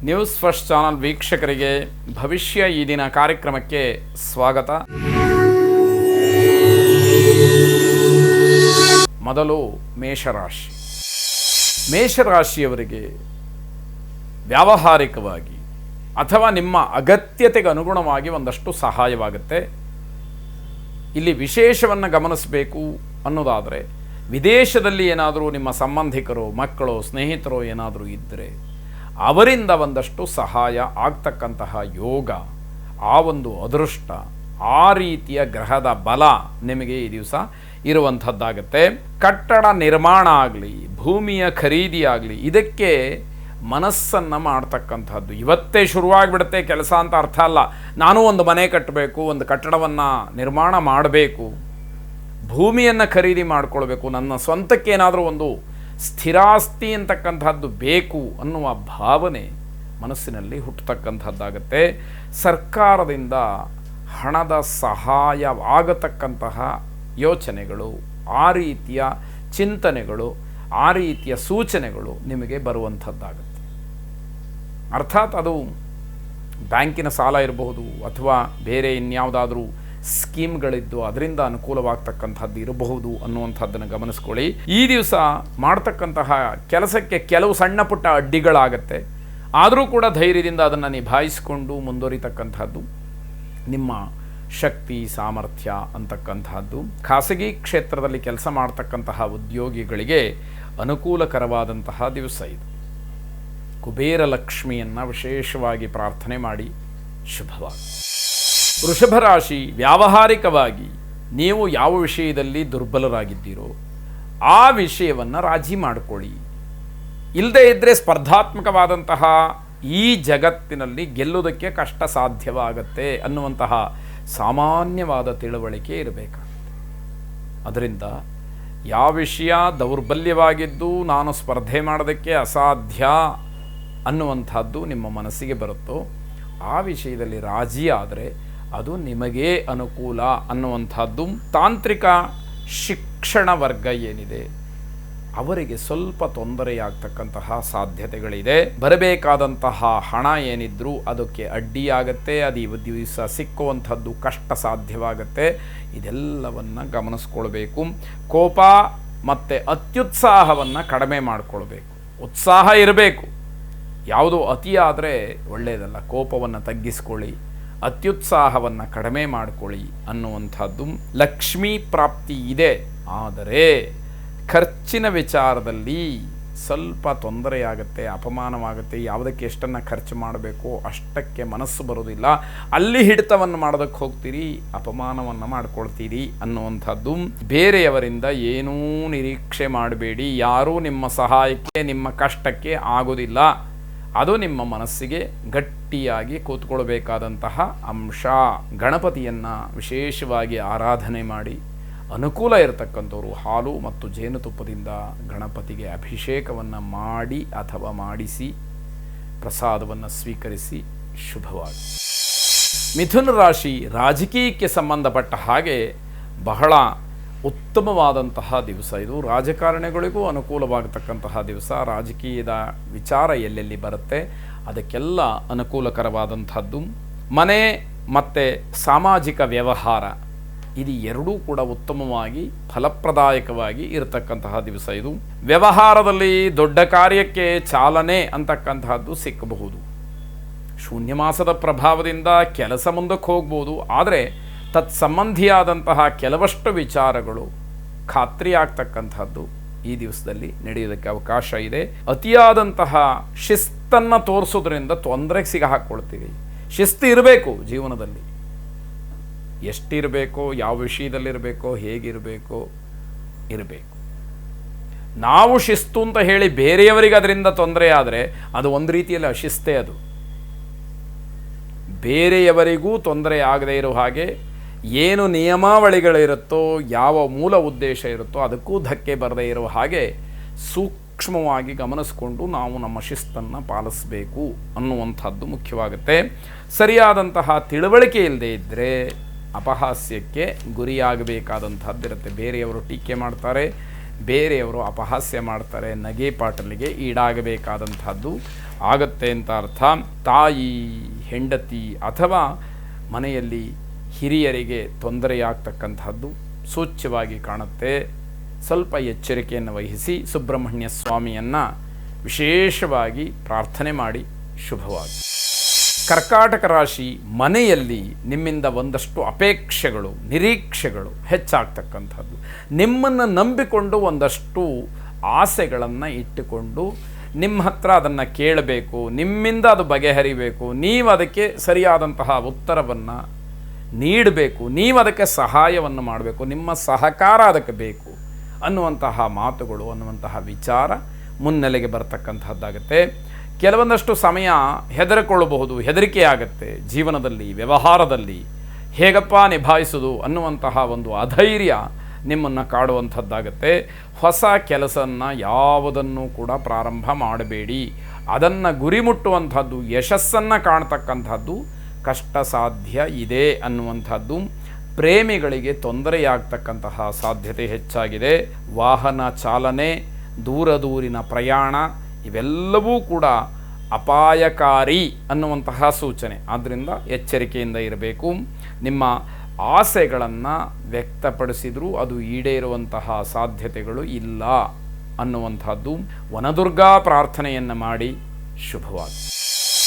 News first channel ವೀಕ್ಷಕರಿಗೆ ಭವಿಷ್ಯ ಈ ದಿನ ಕಾರ್ಯಕ್ರಮಕ್ಕೆ ಸ್ವಾಗತ. ಮೊದಲು ಮೇಷರಾಶಿ. ಮೇಷರಾಶಿಯವರಿಗೆ ವ್ಯಾವಹಾರಿಕವಾಗಿ ಅಥವಾ ನಿಮ್ಮ ಅಗತ್ಯತೆಗೆ ಅನುಗುಣವಾಗಿ ಒಂದಷ್ಟು ಸಹಾಯವಾಗುತ್ತೆ. ಇಲ್ಲಿ ವಿಶೇಷವನ್ನು ಗಮನಿಸಬೇಕು ಅನ್ನೋದಾದರೆ, ವಿದೇಶದಲ್ಲಿ ಏನಾದರೂ ನಿಮ್ಮ ಸಂಬಂಧಿಕರು, ಮಕ್ಕಳು, ಸ್ನೇಹಿತರು ಏನಾದರೂ ಇದ್ದರೆ ಅವರಿಂದ ಒಂದಷ್ಟು ಸಹಾಯ ಆಗ್ತಕ್ಕಂತಹ ಯೋಗ, ಆ ಒಂದು ಅದೃಷ್ಟ, ಆ ರೀತಿಯ ಗ್ರಹದ ಬಲ ನಿಮಗೆ ಈ ದಿವಸ ಇರುವಂಥದ್ದಾಗತ್ತೆ. ಕಟ್ಟಡ ನಿರ್ಮಾಣ ಆಗಲಿ, ಭೂಮಿಯ ಖರೀದಿ ಆಗಲಿ, ಇದಕ್ಕೆ ಮನಸ್ಸನ್ನು ಮಾಡ್ತಕ್ಕಂಥದ್ದು. ಇವತ್ತೇ ಶುರುವಾಗಿಬಿಡುತ್ತೆ ಕೆಲಸ ಅಂತ ಅರ್ಥ ಅಲ್ಲ. ನಾನು ಒಂದು ಮನೆ ಕಟ್ಟಬೇಕು, ಒಂದು ಕಟ್ಟಡವನ್ನು ನಿರ್ಮಾಣ ಮಾಡಬೇಕು, ಭೂಮಿಯನ್ನು ಖರೀದಿ ಮಾಡಿಕೊಳ್ಬೇಕು, ನನ್ನ ಸ್ವಂತಕ್ಕೆ ಏನಾದರೂ ಒಂದು ಸ್ಥಿರಾಸ್ತಿ ಅಂತಕ್ಕಂಥದ್ದು ಬೇಕು ಅನ್ನುವ ಭಾವನೆ ಮನಸ್ಸಿನಲ್ಲಿ ಹುಟ್ಟತಕ್ಕಂಥದ್ದಾಗತ್ತೆ. ಸರ್ಕಾರದಿಂದ ಹಣದ ಸಹಾಯವಾಗತಕ್ಕಂತಹ ಯೋಚನೆಗಳು, ಆ ರೀತಿಯ ಚಿಂತನೆಗಳು, ಆ ರೀತಿಯ ಸೂಚನೆಗಳು ನಿಮಗೆ ಬರುವಂಥದ್ದಾಗುತ್ತೆ. ಅರ್ಥಾತ್ ಅದು ಬ್ಯಾಂಕಿನ ಸಾಲ ಇರಬಹುದು ಅಥವಾ ಬೇರೆ ಇನ್ಯಾವುದಾದ್ರೂ ಸ್ಕೀಮ್ಗಳಿದ್ದು ಅದರಿಂದ ಅನುಕೂಲವಾಗ್ತಕ್ಕಂಥದ್ದು ಇರಬಹುದು ಅನ್ನುವಂಥದ್ದನ್ನು ಗಮನಿಸ್ಕೊಳ್ಳಿ. ಈ ದಿವಸ ಮಾಡ್ತಕ್ಕಂತಹ ಕೆಲಸಕ್ಕೆ ಕೆಲವು ಸಣ್ಣ ಪುಟ್ಟ ಅಡ್ಡಿಗಳಾಗತ್ತೆ, ಆದರೂ ಕೂಡ ಧೈರ್ಯದಿಂದ ಅದನ್ನು ನಿಭಾಯಿಸಿಕೊಂಡು ಮುಂದುವರಿತಕ್ಕಂಥದ್ದು ನಿಮ್ಮ ಶಕ್ತಿ, ಸಾಮರ್ಥ್ಯ ಅಂತಕ್ಕಂಥದ್ದು. ಖಾಸಗಿ ಕ್ಷೇತ್ರದಲ್ಲಿ ಕೆಲಸ ಮಾಡ್ತಕ್ಕಂತಹ ಉದ್ಯೋಗಿಗಳಿಗೆ ಅನುಕೂಲಕರವಾದಂತಹ ದಿವಸ ಇದು. ಕುಬೇರ ಲಕ್ಷ್ಮಿಯನ್ನು ವಿಶೇಷವಾಗಿ ಪ್ರಾರ್ಥನೆ ಮಾಡಿ ಶುಭವಾಗಿ. ವೃಷಭ ರಾಶಿ. ವ್ಯಾವಹಾರಿಕವಾಗಿ ನೀವು ಯಾವ ವಿಷಯದಲ್ಲಿ ದುರ್ಬಲರಾಗಿದ್ದೀರೋ ಆ ವಿಷಯವನ್ನು ರಾಜಿ ಮಾಡಿಕೊಳ್ಳಿ. ಇಲ್ಲದೇ ಇದ್ದರೆ ಸ್ಪರ್ಧಾತ್ಮಕವಾದಂತಹ ಈ ಜಗತ್ತಿನಲ್ಲಿ ಗೆಲ್ಲುವುದಕ್ಕೆ ಕಷ್ಟ ಸಾಧ್ಯವಾಗತ್ತೆ ಅನ್ನುವಂತಹ ಸಾಮಾನ್ಯವಾದ ತಿಳುವಳಿಕೆ ಇರಬೇಕಾಗುತ್ತೆ. ಅದರಿಂದ ಯಾವ ವಿಷಯ ದೌರ್ಬಲ್ಯವಾಗಿದ್ದು ನಾನು ಸ್ಪರ್ಧೆ ಮಾಡೋದಕ್ಕೆ ಅಸಾಧ್ಯ ಅನ್ನುವಂಥದ್ದು ನಿಮ್ಮ ಮನಸ್ಸಿಗೆ ಬರುತ್ತೋ ಆ ವಿಷಯದಲ್ಲಿ ರಾಜಿ ಆದರೆ ಅದು ನಿಮಗೇ ಅನುಕೂಲ ಅನ್ನುವಂಥದ್ದು. ತಾಂತ್ರಿಕ ಶಿಕ್ಷಣ ವರ್ಗ ಏನಿದೆ ಅವರಿಗೆ ಸ್ವಲ್ಪ ತೊಂದರೆಯಾಗ್ತಕ್ಕಂತಹ ಸಾಧ್ಯತೆಗಳಿದೆ. ಬರಬೇಕಾದಂತಹ ಹಣ ಏನಿದ್ರೂ ಅದಕ್ಕೆ ಅಡ್ಡಿಯಾಗತ್ತೆ, ಅದು ದಿವಸ ಸಿಕ್ಕುವಂಥದ್ದು ಕಷ್ಟ ಸಾಧ್ಯವಾಗತ್ತೆ. ಇದೆಲ್ಲವನ್ನು ಗಮನಿಸ್ಕೊಳ್ಬೇಕು. ಕೋಪ ಮತ್ತು ಅತ್ಯುತ್ಸಾಹವನ್ನು ಕಡಿಮೆ ಮಾಡಿಕೊಳ್ಬೇಕು. ಉತ್ಸಾಹ ಇರಬೇಕು, ಯಾವುದು ಅತಿಯಾದರೆ ಒಳ್ಳೆಯದಲ್ಲ. ಕೋಪವನ್ನು ತಗ್ಗಿಸ್ಕೊಳ್ಳಿ, ಅತ್ಯುತ್ಸಾಹವನ್ನು ಕಡಿಮೆ ಮಾಡಿಕೊಳ್ಳಿ ಅನ್ನುವಂಥದ್ದು. ಲಕ್ಷ್ಮೀ ಪ್ರಾಪ್ತಿ ಇದೆ, ಆದರೆ ಖರ್ಚಿನ ವಿಚಾರದಲ್ಲಿ ಸ್ವಲ್ಪ ತೊಂದರೆಯಾಗುತ್ತೆ, ಅಪಮಾನವಾಗುತ್ತೆ. ಯಾವುದಕ್ಕೆ ಎಷ್ಟನ್ನು ಖರ್ಚು ಮಾಡಬೇಕು ಅಷ್ಟಕ್ಕೆ ಮನಸ್ಸು ಬರೋದಿಲ್ಲ. ಅಲ್ಲಿ ಹಿಡಿತವನ್ನು ಮಾಡೋದಕ್ಕೆ ಹೋಗ್ತೀರಿ, ಅಪಮಾನವನ್ನು ಮಾಡ್ಕೊಳ್ತೀರಿ ಅನ್ನುವಂಥದ್ದು. ಬೇರೆಯವರಿಂದ ಏನೂ ನಿರೀಕ್ಷೆ ಮಾಡಬೇಡಿ. ಯಾರೂ ನಿಮ್ಮ ಸಹಾಯಕ್ಕೆ, ನಿಮ್ಮ ಕಷ್ಟಕ್ಕೆ ಆಗೋದಿಲ್ಲ. ಅದು ನಿಮ್ಮ ಮನಸ್ಸಿಗೆ ಗಟ್ಟಿಯಾಗಿ ಕೂತ್ಕೊಳ್ಬೇಕಾದಂತಹ ಅಂಶ. ಗಣಪತಿಯನ್ನು ವಿಶೇಷವಾಗಿ ಆರಾಧನೆ ಮಾಡಿ, ಅನುಕೂಲ ಇರತಕ್ಕಂಥವರು ಹಾಲು ಮತ್ತು ಜೇನುತುಪ್ಪದಿಂದ ಗಣಪತಿಗೆ ಅಭಿಷೇಕವನ್ನು ಮಾಡಿ ಅಥವಾ ಮಾಡಿಸಿ ಪ್ರಸಾದವನ್ನು ಸ್ವೀಕರಿಸಿ ಶುಭವಾಗಿ. ಮಿಥುನ ರಾಶಿ. ರಾಜಕೀಯಕ್ಕೆ ಸಂಬಂಧಪಟ್ಟ ಹಾಗೆ ಬಹಳ ಉತ್ತಮವಾದಂತಹ ದಿವಸ ಇದು. ರಾಜಕಾರಣಿಗಳಿಗೂ ಅನುಕೂಲವಾಗತಕ್ಕಂತಹ ದಿವಸ. ರಾಜಕೀಯದ ವಿಚಾರ ಎಲ್ಲೆಲ್ಲಿ ಬರುತ್ತೆ ಅದಕ್ಕೆಲ್ಲ ಅನುಕೂಲಕರವಾದಂಥದ್ದು. ಮನೆ ಮತ್ತು ಸಾಮಾಜಿಕ ವ್ಯವಹಾರ ಇದು ಎರಡೂ ಕೂಡ ಉತ್ತಮವಾಗಿ ಫಲಪ್ರದಾಯಕವಾಗಿ ಇರತಕ್ಕಂತಹ ದಿವಸ ಇದು. ವ್ಯವಹಾರದಲ್ಲಿ ದೊಡ್ಡ ಕಾರ್ಯಕ್ಕೆ ಚಾಲನೆ ಅಂತಕ್ಕಂತಹದ್ದು ಸಿಕ್ಕಬಹುದು. ಶೂನ್ಯ ಮಾಸದ ಪ್ರಭಾವದಿಂದ ಕೆಲಸ ಮುಂದಕ್ಕೆ ಹೋಗ್ಬೋದು, ಆದರೆ ತತ್ಸಂಬಂಧಿಯಾದಂತಹ ಕೆಲವಷ್ಟು ವಿಚಾರಗಳು ಖಾತ್ರಿಯಾಗ್ತಕ್ಕಂಥದ್ದು ಈ ದಿವಸದಲ್ಲಿ ನಡೆಯೋದಕ್ಕೆ ಅವಕಾಶ ಇದೆ. ಅತಿಯಾದಂತಹ ಶಿಸ್ತನ್ನು ತೋರಿಸೋದ್ರಿಂದ ತೊಂದರೆಗೆ ಸಿಗಹಾಕ್ಕೊಳ್ತೀವಿ. ಶಿಸ್ತು ಇರಬೇಕು ಜೀವನದಲ್ಲಿ. ಎಷ್ಟಿರಬೇಕೋ, ಯಾವ ವಿಷಯದಲ್ಲಿರಬೇಕೋ, ಹೇಗಿರಬೇಕೋ ಇರಬೇಕು. ನಾವು ಶಿಸ್ತು ಅಂತ ಹೇಳಿ ಬೇರೆಯವರಿಗೆ ಅದರಿಂದ ತೊಂದರೆ ಆದರೆ ಅದು ಒಂದು ರೀತಿಯಲ್ಲಿ ಅಶಿಸ್ತೇ. ಅದು ಬೇರೆಯವರಿಗೂ ತೊಂದರೆ ಆಗದೇ ಇರೋ ಹಾಗೆ ಏನು ನಿಯಮಾವಳಿಗಳಿರುತ್ತೋ, ಯಾವ ಮೂಲ ಉದ್ದೇಶ ಇರುತ್ತೋ ಅದಕ್ಕೂ ಧಕ್ಕೆ ಬರದೇ ಇರೋ ಹಾಗೆ ಸೂಕ್ಷ್ಮವಾಗಿ ಗಮನಿಸಿಕೊಂಡು ನಾವು ನಮ್ಮ ಶಿಸ್ತನ್ನು ಪಾಲಿಸಬೇಕು ಅನ್ನುವಂಥದ್ದು ಮುಖ್ಯವಾಗುತ್ತೆ. ಸರಿಯಾದಂತಹ ತಿಳುವಳಿಕೆ ಇಲ್ಲದೆ ಇದ್ದರೆ ಅಪಹಾಸ್ಯಕ್ಕೆ ಗುರಿಯಾಗಬೇಕಾದಂಥದ್ದಿರುತ್ತೆ. ಬೇರೆಯವರು ಟೀಕೆ ಮಾಡ್ತಾರೆ, ಬೇರೆಯವರು ಅಪಹಾಸ್ಯ ಮಾಡ್ತಾರೆ, ನಗೆ ಪಾಟಲಿಗೆ ಈಡಾಗಬೇಕಾದಂಥದ್ದು ಆಗತ್ತೆ ಅಂತ ಅರ್ಥ. ತಾಯಿ, ಹೆಂಡತಿ ಅಥವಾ ಮನೆಯಲ್ಲಿ ಹಿರಿಯರಿಗೆ ತೊಂದರೆಯಾಗ್ತಕ್ಕಂಥದ್ದು ಸೂಚ್ಯವಾಗಿ ಕಾಣುತ್ತೆ. ಸ್ವಲ್ಪ ಎಚ್ಚರಿಕೆಯನ್ನು ವಹಿಸಿ ಸುಬ್ರಹ್ಮಣ್ಯ ಸ್ವಾಮಿಯನ್ನು ವಿಶೇಷವಾಗಿ ಪ್ರಾರ್ಥನೆ ಮಾಡಿ ಶುಭವಾಗಿ. ಕರ್ಕಾಟಕ ರಾಶಿ, ಮನೆಯಲ್ಲಿ ನಿಮ್ಮಿಂದ ಒಂದಷ್ಟು ಅಪೇಕ್ಷೆಗಳು, ನಿರೀಕ್ಷೆಗಳು ಹೆಚ್ಚಾಗ್ತಕ್ಕಂಥದ್ದು. ನಿಮ್ಮನ್ನು ನಂಬಿಕೊಂಡು ಒಂದಷ್ಟು ಆಸೆಗಳನ್ನು ಇಟ್ಟುಕೊಂಡು ನಿಮ್ಮ ಹತ್ರ ಅದನ್ನು ಕೇಳಬೇಕು, ನಿಮ್ಮಿಂದ ಅದು ಬಗೆಹರಿಬೇಕು, ನೀವು ಅದಕ್ಕೆ ಸರಿಯಾದಂತಹ ಉತ್ತರವನ್ನು ನೀಡಬೇಕು, ನೀವು ಅದಕ್ಕೆ ಸಹಾಯವನ್ನು ಮಾಡಬೇಕು, ನಿಮ್ಮ ಸಹಕಾರ ಅದಕ್ಕೆ ಬೇಕು ಅನ್ನುವಂತಹ ಮಾತುಗಳು, ಅನ್ನುವಂತಹ ವಿಚಾರ ಮುನ್ನೆಲೆಗೆ ಬರ್ತಕ್ಕಂಥದ್ದಾಗುತ್ತೆ. ಕೆಲವೊಂದಷ್ಟು ಸಮಯ ಹೆದರಿಕೊಳ್ಳಬಹುದು, ಹೆದರಿಕೆ ಆಗುತ್ತೆ ಜೀವನದಲ್ಲಿ, ವ್ಯವಹಾರದಲ್ಲಿ ಹೇಗಪ್ಪ ನಿಭಾಯಿಸೋದು ಅನ್ನುವಂತಹ ಒಂದು ಅಧೈರ್ಯ ನಿಮ್ಮನ್ನು ಕಾಡುವಂಥದ್ದಾಗುತ್ತೆ. ಹೊಸ ಕೆಲಸವನ್ನು ಯಾವುದನ್ನು ಕೂಡ ಪ್ರಾರಂಭ ಮಾಡಬೇಡಿ. ಅದನ್ನು ಗುರಿ ಮುಟ್ಟುವಂಥದ್ದು, ಯಶಸ್ಸನ್ನು ಕಾಣ್ತಕ್ಕಂಥದ್ದು ಕಷ್ಟ ಸಾಧ್ಯ ಇದೆ ಅನ್ನುವಂಥದ್ದು. ಪ್ರೇಮಿಗಳಿಗೆ ತೊಂದರೆಯಾಗ್ತಕ್ಕಂತಹ ಸಾಧ್ಯತೆ ಹೆಚ್ಚಾಗಿದೆ. ವಾಹನ ಚಾಲನೆ, ದೂರಿನ ಪ್ರಯಾಣ ಇವೆಲ್ಲವೂ ಕೂಡ ಅಪಾಯಕಾರಿ ಅನ್ನುವಂತಹ ಸೂಚನೆ. ಆದ್ದರಿಂದ ಎಚ್ಚರಿಕೆಯಿಂದ ಇರಬೇಕು. ನಿಮ್ಮ ಆಸೆಗಳನ್ನು ವ್ಯಕ್ತಪಡಿಸಿದರೂ ಅದು ಈಡೇರುವಂತಹ ಸಾಧ್ಯತೆಗಳು ಇಲ್ಲ ಅನ್ನುವಂಥದ್ದು. ವನದುರ್ಗಾ ಪ್ರಾರ್ಥನೆಯನ್ನು ಮಾಡಿ ಶುಭವಾಗಿ.